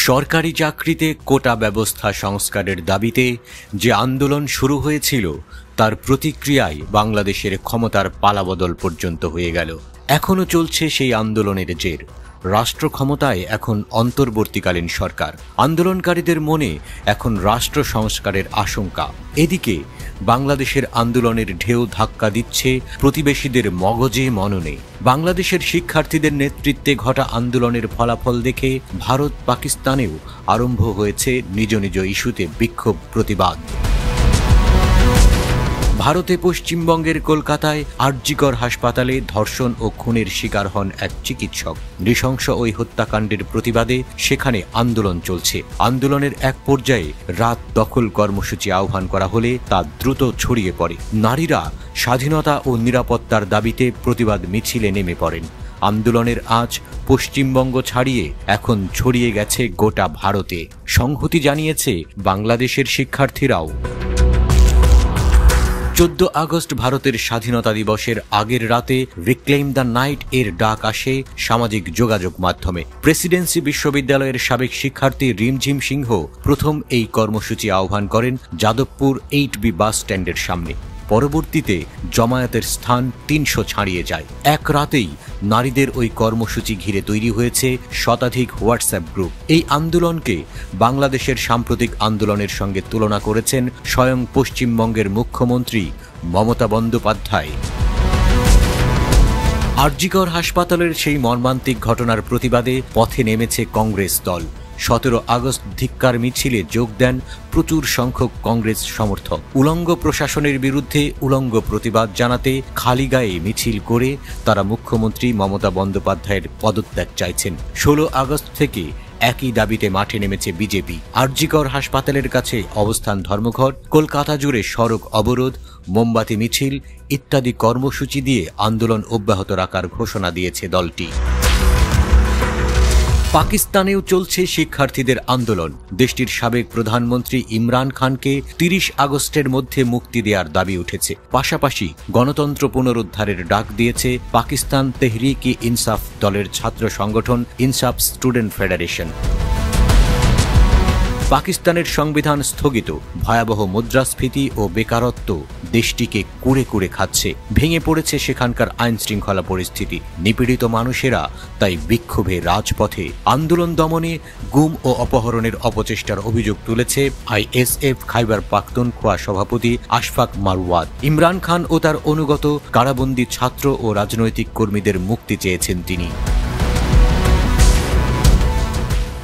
সরকারি চাকরিতে কোটা ব্যবস্থা সংস্কারের দাবিতে যে আন্দোলন শুরু হয়েছিল তার প্রতিক্রিয়ায় বাংলাদেশের ক্ষমতার পালাবদল পর্যন্ত হয়ে গেল। এখনো চলছে সেই আন্দোলনের জের। রাষ্ট্র ক্ষমতায় এখন অন্তর্বর্তীকালীন সরকার। আন্দোলনকারীদের মনে এখন রাষ্ট্র সংস্কারের আশঙ্কা। এদিকে বাংলাদেশের আন্দোলনের ঢেউ ধাক্কা দিচ্ছে প্রতিবেশীদের মগজে মননে। বাংলাদেশের শিক্ষার্থীদের নেতৃত্বে ঘটা আন্দোলনের ফলাফল দেখে ভারত পাকিস্তানেও আরম্ভ হয়েছে নিজ নিজ ইস্যুতে বিক্ষোভ প্রতিবাদ। ভারতে পশ্চিমবঙ্গের কলকাতায় আরজিকর হাসপাতালে ধর্ষণ ও খুনের শিকার হন এক চিকিৎসক। নৃশংস ওই হত্যাকাণ্ডের প্রতিবাদে সেখানে আন্দোলন চলছে। আন্দোলনের এক পর্যায়ে রাত দখল কর্মসূচি আহ্বান করা হলে তা দ্রুত ছড়িয়ে পড়ে। নারীরা স্বাধীনতা ও নিরাপত্তার দাবিতে প্রতিবাদ মিছিলে নেমে পড়েন। আন্দোলনের আঁচ পশ্চিমবঙ্গ ছাড়িয়ে এখন ছড়িয়ে গেছে গোটা ভারতে। সংহতি জানিয়েছে বাংলাদেশের শিক্ষার্থীরাও। 14 আগস্ট ভারতের স্বাধীনতা দিবসের আগের রাতে রিক্লেইম দ্য নাইট এর ডাক আসে সামাজিক যোগাযোগ মাধ্যমে। প্রেসিডেন্সি বিশ্ববিদ্যালয়ের সাবেক শিক্ষার্থী রিমঝিম সিংহ প্রথম এই কর্মসূচি আহ্বান করেন যাদবপুর 8B বাস স্ট্যান্ডের সামনে। পরবর্তীতে জমায়েতের স্থান 300 ছাড়িয়ে যায়। এক রাতেই নারীদের ওই কর্মসূচি ঘিরে তৈরি হয়েছে শতাধিক হোয়াটসঅ্যাপ গ্রুপ। এই আন্দোলনকে বাংলাদেশের সাম্প্রতিক আন্দোলনের সঙ্গে তুলনা করেছেন স্বয়ং পশ্চিমবঙ্গের মুখ্যমন্ত্রী মমতা বন্দ্যোপাধ্যায়। আরজিকর হাসপাতালের সেই মর্মান্তিক ঘটনার প্রতিবাদে পথে নেমেছে কংগ্রেস দল। 17 আগস্ট ধিক্কার মিছিলে যোগ দেন প্রচুর সংখ্যক কংগ্রেস সমর্থক। উলঙ্গ প্রশাসনের বিরুদ্ধে উলঙ্গ প্রতিবাদ জানাতে খালি গায়ে মিছিল করে তারা মুখ্যমন্ত্রী মমতা বন্দ্যোপাধ্যায়ের পদত্যাগ চাইছেন। 16 আগস্ট থেকে একই দাবিতে মাঠে নেমেছে বিজেপি। আরজিকর হাসপাতালের কাছে অবস্থান ধর্মঘট, কলকাতা জুড়ে সড়ক অবরোধ, মোমবাতি মিছিল ইত্যাদি কর্মসূচি দিয়ে আন্দোলন অব্যাহত রাখার ঘোষণা দিয়েছে দলটি। পাকিস্তানেও চলছে শিক্ষার্থীদের আন্দোলন। দেশটির সাবেক প্রধানমন্ত্রী ইমরান খানকে 30 আগস্টের মধ্যে মুক্তি দেওয়ার দাবি উঠেছে। পাশাপাশি গণতন্ত্র পুনরুদ্ধারের ডাক দিয়েছে পাকিস্তান তেহরিক-ই-ইনসাফ দলের ছাত্র সংগঠন ইনসাফ স্টুডেন্ট ফেডারেশন। পাকিস্তানের সংবিধান স্থগিত, ভয়াবহ মুদ্রাস্ফীতি ও বেকারত্ব দেশটিকে কুড়ে কুড়ে খাচ্ছে। ভেঙে পড়েছে সেখানকার আইন শৃঙ্খলা পরিস্থিতি। নিপীড়িত মানুষেরা তাই বিক্ষোভে রাজপথে। আন্দোলন দমনে গুম ও অপহরণের অপচেষ্টার অভিযোগ তুলেছে আইএসএফ খাইবার পাখতুনখোয়া সভাপতি আশফাক মারওয়াত। ইমরান খান ও তার অনুগত কারাবন্দী ছাত্র ও রাজনৈতিক কর্মীদের মুক্তি চেয়েছেন তিনি।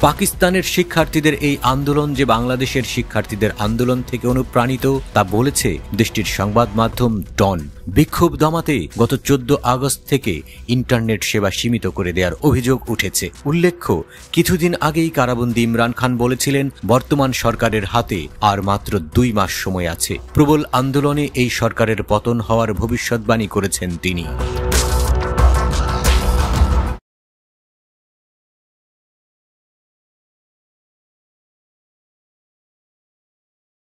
পাকিস্তানের শিক্ষার্থীদের এই আন্দোলন যে বাংলাদেশের শিক্ষার্থীদের আন্দোলন থেকে অনুপ্রাণিত তা বলেছে দেশটির সংবাদ মাধ্যম ডন। বিক্ষোভ দমাতে গত 14 আগস্ট থেকে ইন্টারনেট সেবা সীমিত করে দেওয়ার অভিযোগ উঠেছে। উল্লেখ্য, কিছুদিন আগেই কারাবন্দী ইমরান খান বলেছিলেন বর্তমান সরকারের হাতে আর মাত্র 2 মাস সময় আছে। প্রবল আন্দোলনে এই সরকারের পতন হওয়ার ভবিষ্যৎবাণী করেছেন তিনি।